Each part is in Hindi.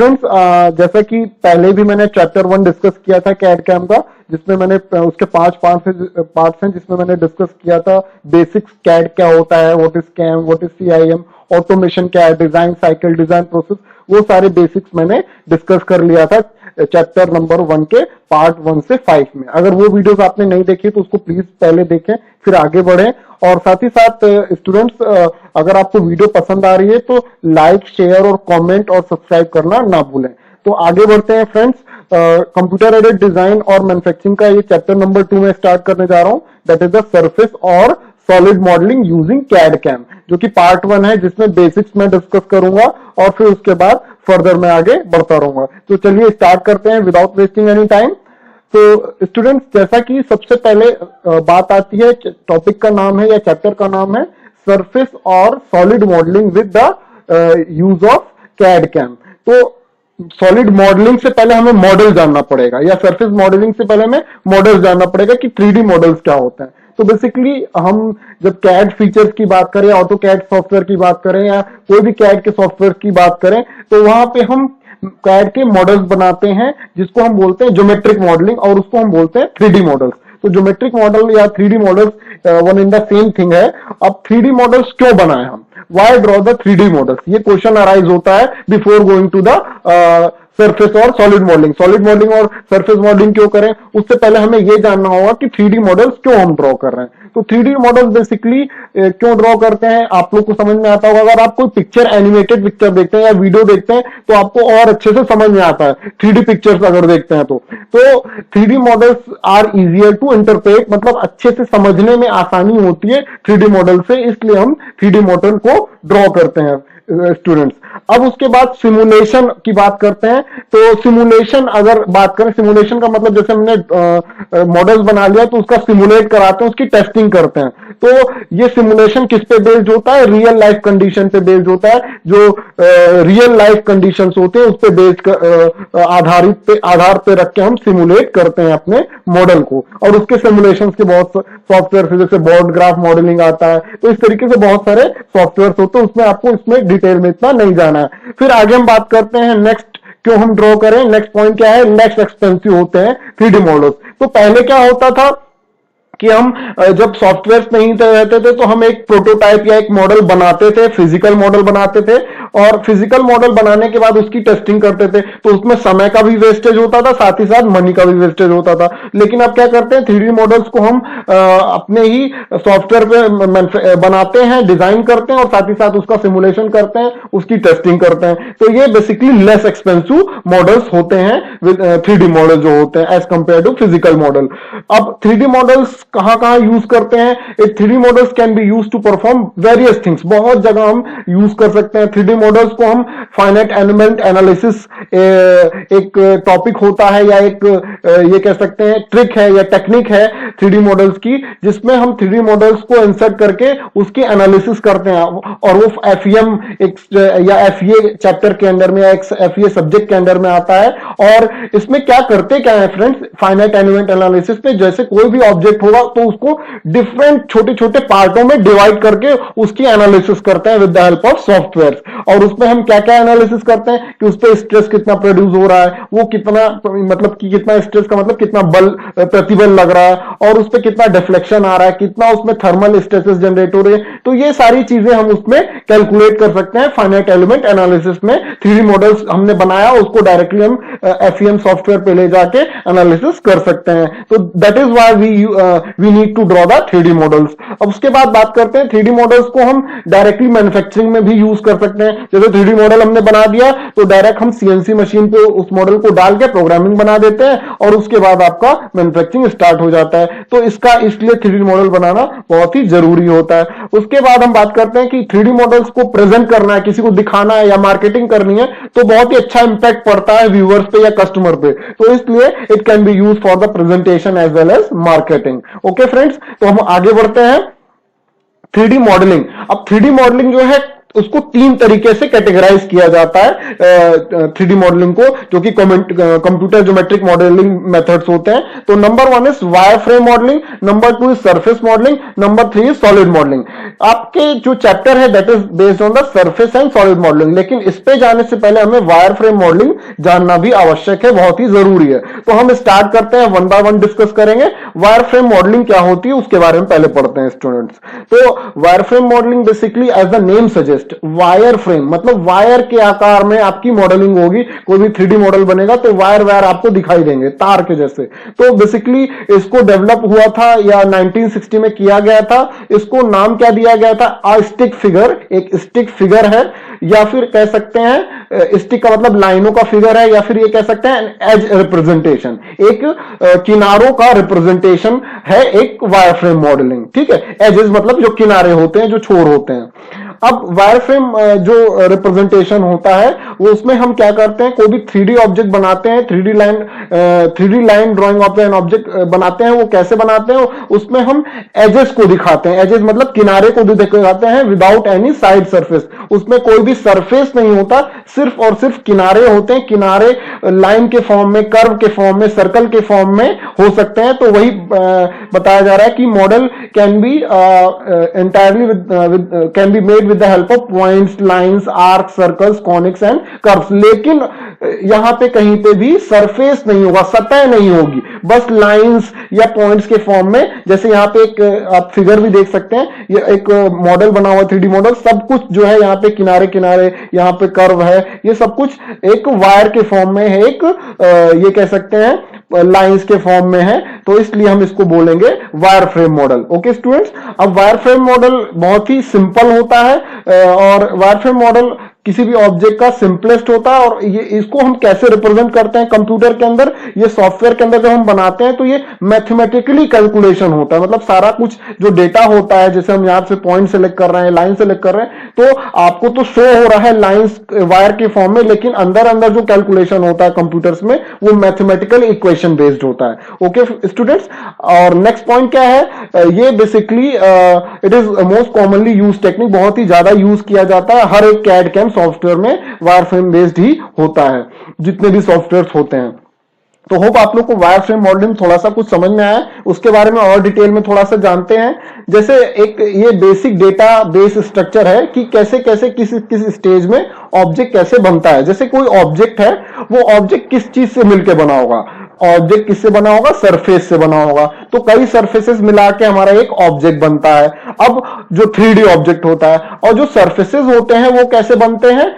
फ्रेंड्स, जैसा कि पहले भी मैंने चैप्टर 1 डिस्कस किया था कैड कैम का, जिसमें मैंने उसके 5 पार्ट्स हैं, जिसमें मैंने डिस्कस किया था बेसिक्स कैड क्या होता है, what is CAM, what is CIM, automation क्या है, डिजाइन साइकिल, डिजाइन प्रोसेस, वो सारे बेसिक्स मैंने डिस्कस कर लिया था चैप्टर नंबर 1 के पार्ट 1 से 5 में। अगर वो वीडियोस आपने नहीं देखी तो उसको प्लीज पहले देखें, फिर आगे बढ़ें। और साथ ही साथ स्टूडेंट्स, अगर आपको वीडियो पसंद आ रही है तो लाइक, शेयर और कमेंट और सब्सक्राइब करना ना भूलें। तो आगे बढ़ते हैं फ्रेंड्स। कंप्यूटर एडेड डिजाइन और मैन्युफैक्चरिंग का ये चैप्टर नंबर 2 में स्टार्ट करने जा रहा हूं, दैट इज द सरफेस और solid modelling using CAD CAM, जो कि पार्ट 1 है, जिसमें बेसिक्स में डिस्कस करूंगा और फिर उसके बाद फर्दर मैं आगे बढ़ता रहूंगा। तो चलिए स्टार्ट करते हैं विदाउट वेस्टिंग एनी टाइम। तो स्टूडेंट्स, जैसा कि सबसे पहले बात आती है, टॉपिक का नाम है या चैप्टर का नाम है सरफेस और solid modelling with the use of CAD CAM. तो सॉलिड मॉडलिंग से पहले हमें मॉडल जानना पड़ेगा, या सरफेस मॉडलिंग से पहले हमें मॉडल जानना पड़ेगा कि 3D मॉडल्स क्या होते हैं। तो बेसिकली हम जब कैड फीचर्स की बात करें, ऑटो कैड सॉफ्टवेयर की बात करें, या कोई भी कैड के सॉफ्टवेयर की बात करें, तो वहां पे हम कैड के मॉडल्स बनाते हैं, जिसको हम बोलते हैं ज्योमेट्रिक मॉडलिंग, और उसको हम बोलते हैं 3D मॉडल्स। तो ज्योमेट्रिक मॉडल या 3D models one in the same thing है। अब 3D मॉडल्स क्यों बनाए हम, why draw the 3D models, ये क्वेश्चन अराइज होता है before going to the surface और सॉलिड मॉडलिंग। सॉलिड मॉडलिंग और सरफेस मॉडलिंग क्यों करें, उससे पहले हमें यह जानना होगा कि 3D मॉडल्स क्यों हम ड्रॉ कर रहे हैं। तो 3D मॉडल्स बेसिकली क्यों ड्रॉ करते हैं, आप लोग को समझ में आता होगा। अगर आप कोई पिक्चर, एनिमेटेड पिक्चर देखते हैं या वीडियो देखते हैं, तो आपको और अच्छे से समझ में आता है 3D पिक्चर्स अगर देखते हैं तो 3D models are easier to interpret, मतलब अच्छे से समझने में आसानी होती है 3D मॉडल से, इसलिए हम 3D मॉडल को ड्रॉ करते हैं स्टूडेंट्स। अब उसके बाद सिमुलेशन की बात करते हैं। तो सिमुलेशन अगर बात करें, सिमुलेशन का मतलब जैसे हमने मॉडल्स बना लिया तो उसका सिमुलेट कराते हैं, उसकी टेस्टिंग करते हैं। तो ये सिमुलेशन किस पे बेस्ड होता है, रियल लाइफ कंडीशन पे बेस्ड होता है। जो रियल लाइफ कंडीशंस होते हैं उस पे बेस्ड आधार पे रख के हम सिमुलेट करते हैं अपने मॉडल को। और उसके सिमुलेशन के बहुत सॉफ्टवेयर, जैसे बोर्ड ग्राफ मॉडलिंग आता है, तो इस तरीके से बहुत सारे सॉफ्टवेयर होते हैं, उसमें आपको इसमें डिटेल में इतना नहीं जाना है। फिर आगे हम बात करते हैं नेक्स्ट क्यों हम ड्रॉ करें। नेक्स्ट पॉइंट क्या है, नेक्स्ट एक्सपेंसिव होते हैं 3D मॉडल्स। तो पहले क्या होता था कि हम जब सॉफ्टवेयर नहीं रहते थे तो हम एक प्रोटोटाइप या एक मॉडल बनाते थे, फिजिकल मॉडल बनाते थे, और फिजिकल मॉडल बनाने के बाद उसकी टेस्टिंग करते थे। तो उसमें समय का भी वेस्टेज होता था, साथ ही साथ मनी का भी वेस्टेज होता था। लेकिन अब क्या करते हैं, 3D मॉडल्स को हम अपने ही सॉफ्टवेयर पे बनाते हैं, डिजाइन करते हैं, और साथ ही साथ उसका सिमुलेशन करते हैं, उसकी टेस्टिंग करते हैं। तो ये बेसिकली लेस एक्सपेंसिव मॉडल्स होते हैं 3D मॉडल जो होते हैं as compare to physical model. अब 3D मॉडल्स कहां कहां यूज करते हैं, एक 3D models can be use to perform various things, बहुत जगह हम यूज कर सकते हैं 3D मॉडल्स को। हम फाइनाइट एलिमेंट एनालिसिस एक टॉपिक होता है, या एक ये कह सकते हैं ट्रिक है या टेक्निक है 3D मॉडल्स की, जिसमें हम 3D मॉडल्स को इंसर्ट करके उसकी एनालिसिस करते हैं। और वो FEM या FEA चैप्टर के अंदर में, या FEA सब्जेक्ट के अंदर में आता है। और इसमें क्या करते क्या है फ्रेंड्स, फाइनाइट एलिमेंट एनालिसिस में जैसे कोई भी ऑब्जेक्ट होगा तो उसको डिफरेंट छोटे छोटे पार्टों में डिवाइड करके उसकी एनालिसिस करते हैं with the help of software. और उसमें हम क्या क्या एनालिसिस करते हैं कि उस पर स्ट्रेस कितना प्रोड्यूस हो रहा है, वो कितना, मतलब कि कितना स्ट्रेस का मतलब कितना बल, प्रतिबल लग रहा है, और उस पर कितना डिफ्लेक्शन आ रहा है, कितना उसमें थर्मल स्ट्रेसेस जनरेट हो रहे हैं। तो ये सारी चीजें हम उसमें कैलकुलेट कर सकते हैं फाइनाइट एलिमेंट एनालिसिस में। 3D मॉडल्स हमने बनाया, उसको डायरेक्टली हम FEM सॉफ्टवेयर पे ले जाके एनालिसिस कर सकते हैं। तो that is why we need to draw the 3D models. अब उसके बाद बात करते हैं 3D मॉडल्स को हम डायरेक्टली मैन्युफैक्चरिंग में भी यूज कर सकते हैं। जैसे 3D मॉडल हमने बना दिया तो डायरेक्ट हम CNC मशीन पे उस मॉडल को डाल के प्रोग्रामिंग बना देते हैं, और उसके बाद आपका मैन्युफैक्चरिंग स्टार्ट हो जाता है। तो इसका इसलिए 3D मॉडल बनाना बहुत ही जरूरी होता है। उसके बाद हम बात करते हैं कि 3D मॉडल्स को प्रेजेंट करना है, किसी को दिखाना है या मार्केटिंग करनी है, तो बहुत ही अच्छा इंपैक्ट पड़ता है व्यूअर्स पे या कस्टमर पे। तो इसलिए it can be use for the presentation as well as marketing. Okay friends, तो हम आगे बढ़ते हैं 3D मॉडलिंग। अब 3D मॉडलिंग जो है उसको तीन तरीके से कैटेगराइज किया जाता है 3D मॉडलिंग को, जो कि कंप्यूटर ज्योमेट्रिक मॉडलिंग मेथड्स होते हैं। तो number 1 is wire frame modelling, number 2 is surface modelling, number 3 is solid modelling. आपके जो चैप्टर है that is based on the surface and solid modelling, लेकिन इस पे जाने से पहले हमें वायर फ्रेम मॉडलिंग जानना भी आवश्यक है, बहुत ही जरूरी है। तो हम स्टार्ट करते हैं, वन बाय वन डिस्कस करेंगे। वायर फ्रेम मॉडलिंग क्या होती है उसके बारे में पहले पढ़ते हैं स्टूडेंट्स। तो wire frame modelling basically as the name suggest, wire frame मतलब वायर के आकार में आपकी मॉडलिंग होगी। कोई भी 3D मॉडल बनेगा तो वायर वायर आपको दिखाई देंगे तार के जैसे। तो बेसिकली इसको डेवलप हुआ था या 1960 में किया गया था। इसको नाम क्या दिया गया था? अ स्टिक फिगर, एक स्टिक फिगर है, या फिर कह सकते हैं स्टिक का मतलब लाइनों का फिगर है, या फिर ये कह सकते हैं एज रिप्रेजेंटेशन, एक किनारों का रिप्रेजेंटेशन है एक वायर फ्रेम मॉडलिंग। ठीक है, एजेस मतलब जो किनारे होते हैं, जो छोर होते हैं। अब वायर फ्रेम जो रिप्रेजेंटेशन होता है वो उसमें हम क्या करते हैं, कोई भी 3D ऑब्जेक्ट बनाते हैं, 3D line drying of an object बनाते हैं। वो कैसे बनाते हैं? उसमें हम एजेस को दिखाते हैं, एजेस मतलब किनारे को दिखाते हैं विदाउट एनी साइड सरफेस। उसमें कोई भी सरफेस नहीं होता, सिर्फ और सिर्फ किनारे होते हैं। किनारे लाइन के फॉर्म में, कर्व के फॉर्म में, सर्कल के फॉर्म में हो सकते हैं। तो वही बताया जा रहा है कि model can be entirely can be made with the help of points, lines, arcs, circles, conics and curves। लेकिन यहां पे कहीं पे भी सरफेस नहीं होगा, सतह नहीं होगी, बस लाइंस या पॉइंट्स के फॉर्म में। जैसे यहां पे एक आप फिगर भी देख सकते हैं, ये एक मॉडल बना हुआ 3D मॉडल, सब कुछ जो है यहाँ पे किनारे किनारे, यहाँ पे कर्व है, ये सब कुछ एक वायर के फॉर्म में है, एक ये कह सकते हैं लाइंस के फॉर्म में है। तो इसलिए हम इसको बोलेंगे wire frame model. Okay students, अब वायर फ्रेम मॉडल बहुत ही सिंपल होता है और वायर फ्रेम मॉडल किसी भी ऑब्जेक्ट का सिंपलेस्ट होता है। और ये इसको हम कैसे रिप्रेजेंट करते हैं कंप्यूटर के अंदर, ये सॉफ्टवेयर के अंदर जब हम बनाते हैं तो ये मैथमेटिकली कैलकुलेशन होता है। मतलब सारा कुछ जो डेटा होता है, जैसे हम यहां से पॉइंट सेलेक्ट कर रहे हैं, लाइन सेलेक्ट कर रहे हैं, तो आपको तो शो हो रहा है लाइंस वायर के फॉर्म में, लेकिन अंदर अंदर जो कैलकुलेशन होता है कंप्यूटर्स में वो मैथमेटिकल इक्वेशन बेस्ड होता है। ओके स्टूडेंट्स, और नेक्स्ट पॉइंट क्या है? ये basically it is most commonly use technique, बहुत ही ज्यादा यूज किया जाता है हर एक कैड कैम सॉफ्टवेयर में। वायर फ्रेम बेस्ड ही होता है जितने भी सॉफ्टवेयर होते हैं। तो होप आप लोग को वायर फ्रेम मॉडलिंग थोड़ा सा कुछ समझ में आया। उसके बारे में और डिटेल में थोड़ा सा जानते हैं। जैसे एक ये बेसिक डेटा बेस स्ट्रक्चर है कि कैसे कैसे किस स्टेज में ऑब्जेक्ट कैसे बनता है। जैसे कोई ऑब्जेक्ट है, वो ऑब्जेक्ट किस चीज से मिलकर बना होगा? ऑब्जेक्ट किससे बना होगा? सरफेस से बना होगा। तो कई सरफेसेस मिला के हमारा एक ऑब्जेक्ट बनता है। अब जो 3D ऑब्जेक्ट होता है, और जो सरफेसेस होते हैं वो कैसे बनते हैं?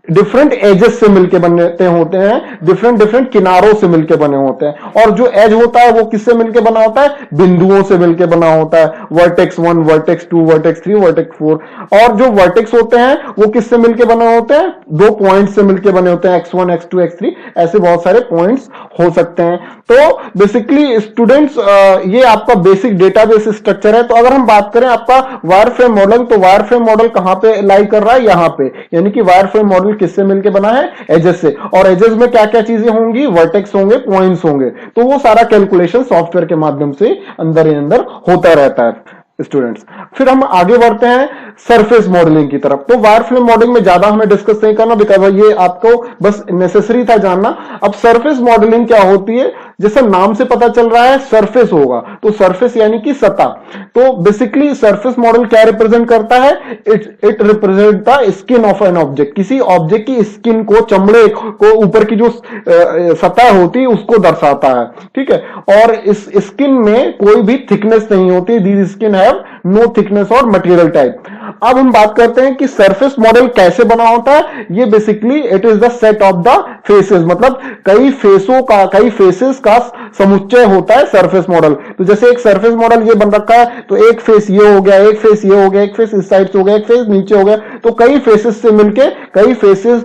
डिफरेंट एजेस से मिलके बनते होते हैं, डिफरेंट किनारों से मिलके बने होते हैं। और जो एज होता है वो किससे मिलके बना होता है? बिंदुओं से मिलके बना होता है। Vertex 1, vertex 2, vertex 3, vertex 4। और जो वर्टेक्स होते हैं वो किससे मिलके बने होते हैं? दो पॉइंट से मिलके बने होते हैं, x1, x2, x3, ऐसे बहुत सारे पॉइंट्स हो सकते हैं। तो बेसिकली स्टूडेंट्स ये आपका बेसिक डेटाबेस स्ट्रक्चर है। तो अगर हम बात करें आपका वायर फ्रेम मॉडल, तो वायर फ्रेम मॉडल कहां पे लाई कर रहा है? यहां पे, यानी कि वायर फ्रेम मॉडल किससे मिलके बना है? एजेस से। और एजेस में क्या क्या चीजें होंगी? वर्टेक्स होंगे, पॉइंट्स होंगे। तो वो सारा कैलकुलेशन सॉफ्टवेयर के माध्यम से अंदर ही अंदर होता रहता है स्टूडेंट्स। फिर हम आगे बढ़ते हैं सरफेस मॉडलिंग की तरफ। तो वायर फ्रेम मॉडलिंग में ज्यादा हमें डिस्कस नहीं करना, बिकॉज ये आपको बस नेसेसरी था जानना। अब सरफेस मॉडलिंग क्या होती है? जैसे नाम से पता चल रहा है सरफेस होगा, तो सरफेस यानी कि सतह। तो बेसिकली सरफेस मॉडल क्या रिप्रेजेंट करता है? It represent the skin of an object. किसी ऑब्जेक्ट की स्किन को, चमड़े को, ऊपर की जो सतह होती है उसको दर्शाता है। ठीक है, और इस स्किन में कोई भी थिकनेस नहीं होती। These skin have no thickness और मटेरियल टाइप। अब हम बात करते हैं कि सरफेस मॉडल कैसे बना होता है। ये basically it is the set of the faces, मतलब कई फेसेस का समुच्चय होता है सरफेस मॉडल। तो जैसे एक सरफेस मॉडल ये बन रखा है, तो एक फेस ये हो गया, एक फेस ये हो गया, एक फेस इस साइड से हो गया, एक फेस नीचे हो गया। तो कई फेसेस से मिलके, कई फेसेस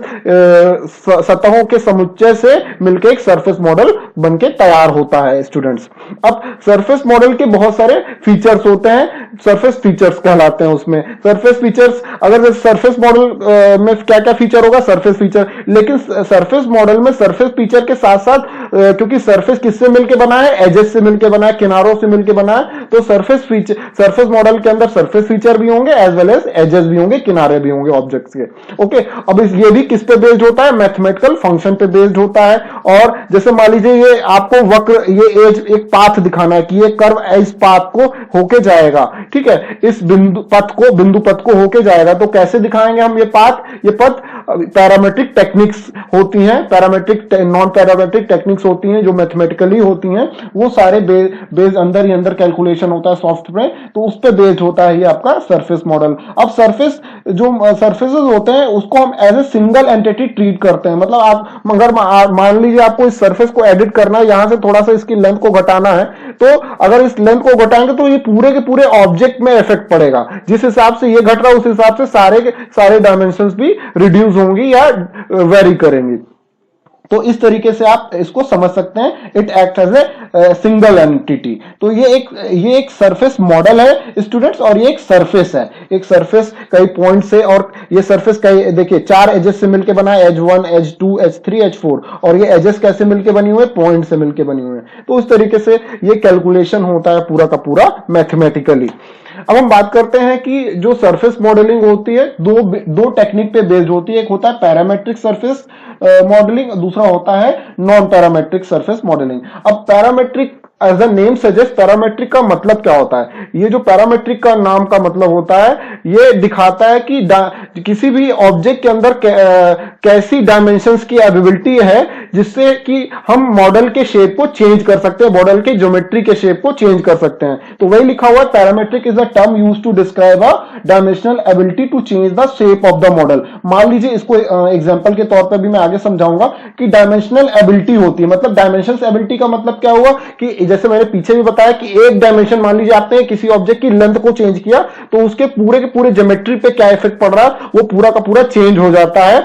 सतहों के समुच्चय से मिलके एक सरफेस मॉडल बनके तैयार होता है स्टूडेंट्स। अब सरफेस मॉडल के बहुत सारे फीचर्स होते हैं, सरफेस फीचर्स कहलाते हैं उसमें। सरफेस फीचर्स, अगर सरफेस मॉडल में क्या क्या फीचर होगा? Surface feature. लेकिन सरफेस मॉडल में सरफेस फीचर के साथ साथ क्योंकि सरफेस किससे मिलके बना है, एजेस से मिलके बना है, किनारों से मिलके बना है, तो सरफेस मॉडल के अंदर सरफेस फीचर भी होंगे एज वेल एज एजेस भी होंगे, किनारे भी होंगे ऑब्जेक्ट्स के। ओके, अब ये भी किस पे बेस्ड होता है, मैथमेटिकल फंक्शन पे बेस्ड होता है। और जैसे मान लीजिए ये आपको वक्र, ये एज एक पाथ दिखाना है कि ये कर्व इस पाथ को होके जाएगा, ठीक है, इस बिंदु पथ को होके जाएगा, तो कैसे दिखाएंगे हम ये पाथ, ये पथ पैरामेट्रिक टेक्निक्स होती हैं, नॉन पैरामेट्रिक टेक्निक्स होती हैं जो मैथमेटिकली होती हैं, वो सारे बेस अंदर ही अंदर कैलकुलेशन होता है सॉफ्टवेयर, तो उस पर बेस्ड होता है ये आपका सरफेस मॉडल। अब सरफेसेस होते हैं उसको हम as a single entity treat करते हैं। मतलब आप अगर मान लीजिए आपको इस सरफेस को एडिट करना है, यहां से थोड़ा सा इसकी लेंथ को घटाना है, तो अगर इस लेंथ को घटाएंगे तो ये पूरे के पूरे ऑब्जेक्ट में इफेक्ट पड़ेगा। जिस हिसाब से ये घट रहा है उस हिसाब से सारे डायमेंशंस भी रिड्यूस होंगी या वेरी करेंगी। तो इस तरीके से आप इसको समझ सकते हैं, it act as a single entity. तो ये एक सरफेस मॉडल है स्टूडेंट्स, और ये एक सरफेस है, एक सरफेस कई पॉइंट से, और ये सरफेस कई, देखिए 4 एजेस से मिलकर बना है, एज 1, एज 2, एज 3, एज 4, और ये एजेस कैसे मिलकर बनी हुई है, पॉइंट से मिलकर बनी हुई है। तो इस तरीके से ये कैलकुलेशन होता है पूरा का पूरा मैथमेटिकली। अब हम बात करते हैं कि जो सरफेस मॉडलिंग होती है दो टेक्निक पे बेस्ड होती है। एक होता है पैरामेट्रिक सरफेस मॉडलिंग, दूसरा होता है नॉन पैरामेट्रिक सरफेस मॉडलिंग। अब parametric as a name suggest, parametric का मतलब क्या होता है, ये जो पैरामेट्रिक का नाम का मतलब होता है, ये दिखाता है कि किसी भी ऑब्जेक्ट के अंदर कैसी डायमेंशंस की एबिलिटी है जिससे कि हम मॉडल के शेप को चेंज कर सकते हैं, मॉडल के ज्योमेट्री के शेप को चेंज कर सकते हैं। तो वही लिखा हुआ है, parametric is a term used to describe a dimensional ability to change the shape of the model. मान लीजिए, इसको एग्जांपल के तौर पर भी मैं आगे समझाऊंगा कि डायमेंशनल एबिलिटी होती है, मतलब डायमेंशनल एबिलिटी का मतलब क्या हुआ कि जैसे मैंने पीछे भी बताया कि एक डायमेंशन, मान लीजिए आपने किसी ऑब्जेक्ट की लेंथ को चेंज किया तो उसके पूरे के पूरे ज्योमेट्री पे क्या इफेक्ट पड़ रहा है, वो पूरा का पूरा चेंज हो जाता है।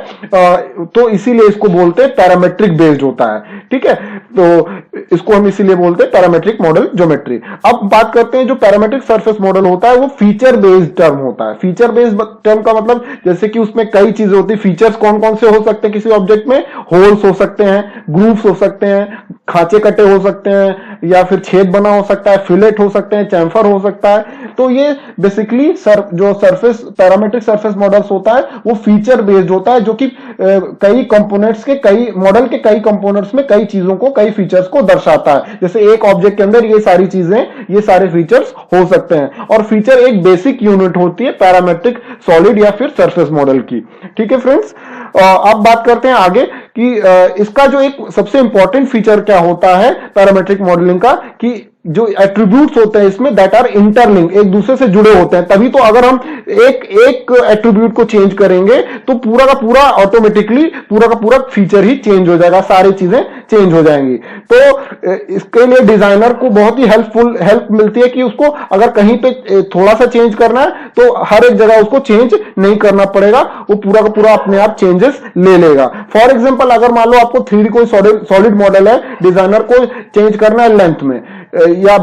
तो इसीलिए इसको बोलते हैं पैरामेट्रिक बेस्ड होता है, ठीक है। तो इसको हम इसीलिए बोलते हैं पैरामेट्रिक मॉडल ज्योमेट्री। अब बात करते हैं जो पैरामेट्रिक सरफेस मॉडल होता है वो फीचर बेस्ड टर्म होता है। फीचर बेस्ड टर्म का मतलब जैसे कि उसमें कई चीजें होती है। फीचर्स कौन कौन से हो सकते हैं किसी ऑब्जेक्ट में, होल्स हो सकते हैं, ग्रूव्स हो सकते हैं, खांचे कटे हो सकते हैं, या फिर छेद बना हो सकता है, फिलेट हो सकते हैं, चैम्फर हो सकता है। तो ये बेसिकली जो सरफेस पैरामेट्रिक सरफेस मॉडल्स होता है वो फीचर बेस्ड होता है, जो कि कई कंपोनेंट्स के मॉडल के कई कंपोनेंट्स में कई चीजों को, कई फीचर्स को दर्शाता है। जैसे एक ऑब्जेक्ट के अंदर ये सारी चीजें, ये सारे फीचर्स हो सकते हैं। और फीचर एक बेसिक यूनिट होती है पैरामेट्रिक सॉलिड या फिर सरफेस मॉडल की, ठीक है फ्रेंड्स। अब बात करते हैं आगे कि इसका जो एक सबसे इंपॉर्टेंट फीचर क्या होता है पैरामेट्रिक मॉडलिंग का, कि जो एट्रीब्यूट्स होते हैं इसमें दैट आर इंटरलिंक, एक दूसरे से जुड़े होते हैं। तभी तो अगर हम एक एट्रीब्यूट को चेंज करेंगे तो पूरा का पूरा ऑटोमेटिकली पूरा का पूरा फीचर ही चेंज हो जाएगा, सारी चीजें चेंज हो जाएंगी। तो इसके लिए डिजाइनर को बहुत ही हेल्प मिलती है कि उसको अगर कहीं पे थोड़ा सा चेंज करना है तो हर एक जगह उसको चेंज नहीं करना पड़ेगा, वो पूरा का पूरा अपने आप चेंजेस ले लेगा। फॉर एग्जांपल, अगर मान लो आपको 3D कोई सॉलिड मॉडल है, डिजाइनर को चेंज करना है लेंथ में या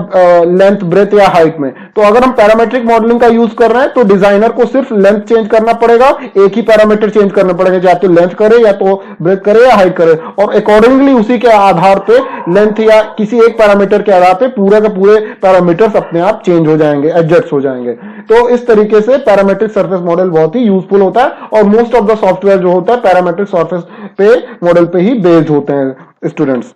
लेंथ, ब्रेथ या हाइट में, तो अगर हम पैरामेट्रिक मॉडलिंग का यूज कर रहे हैं तो डिजाइनर को सिर्फ लेंथ चेंज करना पड़ेगा, एक ही पैरामीटर चेंज करना पड़ेगा, या तो लेंथ करे या तो ब्रेथ करे या हाइट करे, और अकॉर्डिंगली उसी के आधार पे लेंथ या किसी एक पैरामीटर के आधार पे पूरे के पूरे पैरामीटर्स अपने आप चेंज हो जाएंगे, एडजस्ट हो जाएंगे। तो इस तरीके से पैरामेट्रिक सरफेस मॉडल बहुत ही यूजफुल होता है, और मोस्ट ऑफ द सॉफ्टवेयर जो होता है पैरामेट्रिक सरफेस पे मॉडल पे ही बेस्ड होते हैं स्टूडेंट्स।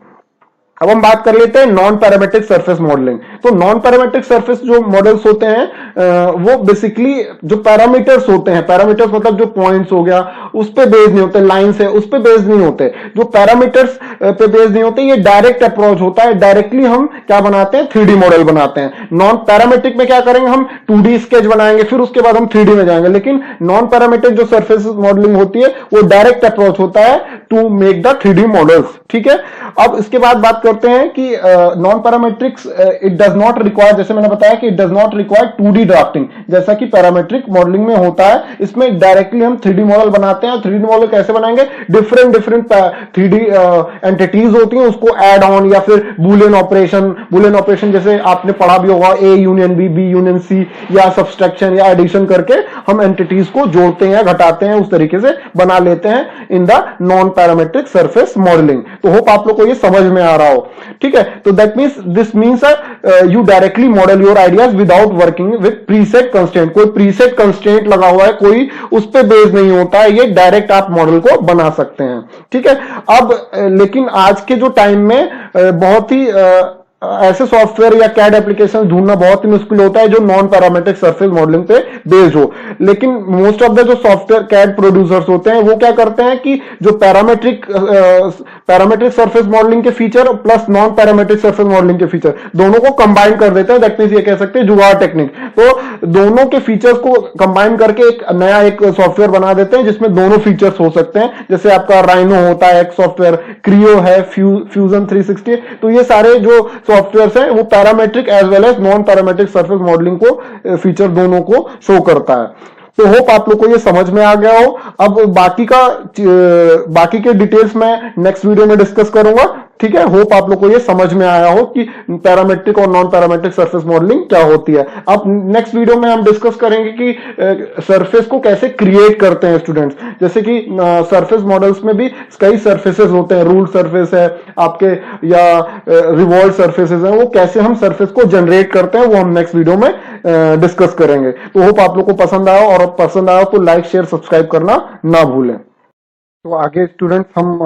अब हम बात कर लेते हैं नॉन पैरामेट्रिक सरफेस मॉडलिंग। तो नॉन पैरामेट्रिक सरफेस जो मॉडल्स होते हैं वो बेसिकली जो पैरामीटर्स होते हैं, पैरामीटर्स मतलब जो पॉइंट्स हो गया उस पे बेस्ड नहीं होते, लाइंस है उस पे बेस्ड नहीं होते, जो पैरामीटर्स पे बेस्ड नहीं होते, ये डायरेक्ट अप्रोच होता है। डायरेक्टली हम क्या बनाते हैं, 3D मॉडल बनाते हैं। नॉन पैरामेट्रिक में क्या करेंगे, हम 2D स्केच बनाएंगे, फिर उसके बाद हम 3D में जाएंगे। लेकिन नॉन पैरामेट्रिक जो सरफेस मॉडलिंग होती है वो डायरेक्ट अप्रोच होता है to make the 3D models, ठीक है। अब इसके बाद बात करते हैं कि non parametrics it does not require, जैसे मैंने बताया कि it does not require 2D drafting, जैसा कि पैरामेट्रिक मॉडलिंग में होता है। इसमें डायरेक्टली हम 3D मॉडल बनाते हैं। 3D मॉडल कैसे बनाएंगे, डिफरेंट 3D एंटिटीज होती हैं उसको ऐड ऑन या फिर बुलियन ऑपरेशन जैसे आपने पढ़ा भी होगा, A union B union C, या सब्सट्रैक्शन या एडिशन करके हम एंटिटीज को जोड़ते हैं या घटाते हैं, उस तरीके से बना लेते हैं in the non parametric surface modelling. तो होप आप लोग को ये समझ में आ रहा हो, ठीक है। तो that means this means you directly model your ideas without working with preset constraint. कोई प्रीसेट कंस्ट्रेंट लगा हुआ है, कोई उस पर बेस नहीं होता है, ये डायरेक्ट आप मॉडल को बना सकते हैं, ठीक है। अब लेकिन आज के जो टाइम में बहुत ही ऐसे सॉफ्टवेयर या कैड एप्लीकेशन ढूंढना बहुत ही मुश्किल होता है जो नॉन पैरामेट्रिक सरफेस मॉडलिंग पे बेस्ड हो। लेकिन मोस्ट ऑफ द जो सॉफ्टवेयर कैड प्रोड्यूसर्स होते हैं वो क्या करते हैं कि जो पैरामेट्रिक सरफेस मॉडलिंग के feature plus non parametric surface modelling के फीचर दोनों को कंबाइन कर देते हैं। दैट मींस ये कह सकते हैं जुगाड़ टेक्निक। तो दोनों के फीचर्स को कंबाइन करके एक नया एक सॉफ्टवेयर बना देते हैं जिसमें दोनों फीचर्स हो सकते हैं। जैसे आपका राइनो होता है एक सॉफ्टवेयर, क्रियो है, फ्यूजन 360। तो ये सारे जो सॉफ्टवेयर है वो parametric as well as non parametric surface modelling को फीचर दोनों को शो करता है। तो होप आप लोग को ये समझ में आ गया हो। अब बाकी के डिटेल्स मैं नेक्स्ट वीडियो में डिस्कस करूंगा, ठीक है। होप आप लोग को ये समझ में आया हो कि पैरामेट्रिक और नॉन पैरामेट्रिक सरफेस मॉडलिंग क्या होती है। अब नेक्स्ट वीडियो में हम डिस्कस करेंगे कि सरफेस को कैसे क्रिएट करते हैं स्टूडेंट्स। जैसे कि सरफेस मॉडल्स में भी कई सरफेसेस होते हैं, रूल सरफेस है आपके या रिवॉल्व सरफेसेस है, वो कैसे हम सरफेस को जनरेट करते हैं वो हम नेक्स्ट वीडियो में डिस्कस करेंगे। तो होप आप लोग को पसंद आया, और पसंद आया तो लाइक शेयर सब्सक्राइब करना ना भूलें। तो आगे स्टूडेंट्स हम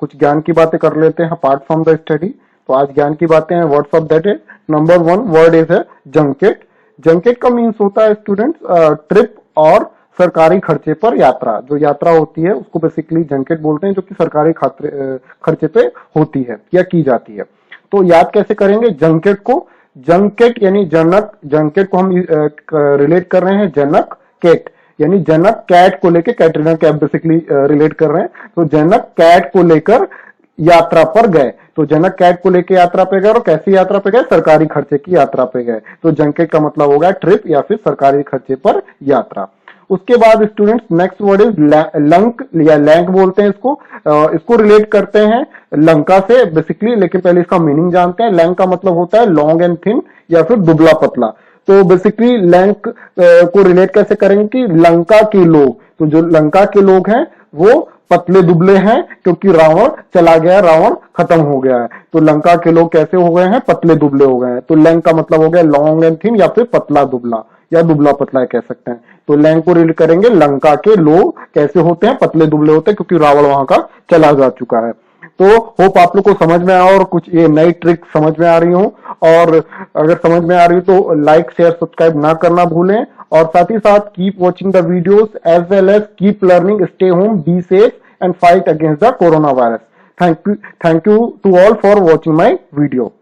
कुछ ज्ञान की बातें कर लेते हैं अपार्ट फ्रॉम द स्टडी। तो आज ज्ञान की बातें हैं, वर्ड्स ऑफ दैट है। नंबर 1 वर्ड इज है जंकेट। जंकेट का मीन्स होता है स्टूडेंट्स ट्रिप और सरकारी खर्चे पर यात्रा। जो यात्रा होती है उसको बेसिकली जंकेट बोलते हैं, जो कि सरकारी खर्चे पे होती है या की जाती है। तो याद कैसे करेंगे जंकेट को? जंकेट यानी जनक, जंकेट को हम रिलेट कर रहे हैं जनक कैट, यानी जनक कैट को लेकर, कैटरीना कैफ बेसिकली रिलेट कर रहे हैं। तो जनक कैट को लेकर यात्रा पर गए। तो जनक कैट को लेकर यात्रा पे गए, और कैसी यात्रा पे गए? सरकारी खर्चे की यात्रा पे गए। तो जंकेट का मतलब होगा ट्रिप या फिर सरकारी खर्चे पर यात्रा। उसके बाद स्टूडेंट्स नेक्स्ट वर्ड इज लंक या लैंक बोलते हैं इसको। इसको रिलेट करते हैं लंका से बेसिकली, लेकिन पहले इसका मीनिंग जानते हैं। लैंक का मतलब होता है लॉन्ग एंड थिन या फिर दुबला पतला। तो बेसिकली लैंक को रिलेट कैसे करेंगे कि लंका के लोग, तो जो लंका के लोग हैं वो पतले दुबले हैं क्योंकि रावण चला गया, रावण खत्म हो गया है। तो लंका के लोग कैसे हो गए हैं? पतले दुबले हो गए हैं। तो लैंक का मतलब हो गया लॉन्ग एंड थिन या फिर पतला दुबला या दुबला पतला कह सकते हैं। तो लैंक को रिलेट करेंगे लंका के लोग कैसे होते हैं? पतले दुबले होते हैं क्योंकि रावण वहां का चला जा चुका है। तो होप आप लोग को समझ में आया और कुछ ये नई ट्रिक समझ में आ रही हो। और अगर समझ में आ रही हो तो लाइक शेयर सब्सक्राइब ना करना भूलें, और साथ ही साथ keep watching the videos as well as keep learning, stay home, be safe and fight against the corona virus. Thank you to all for watching my video.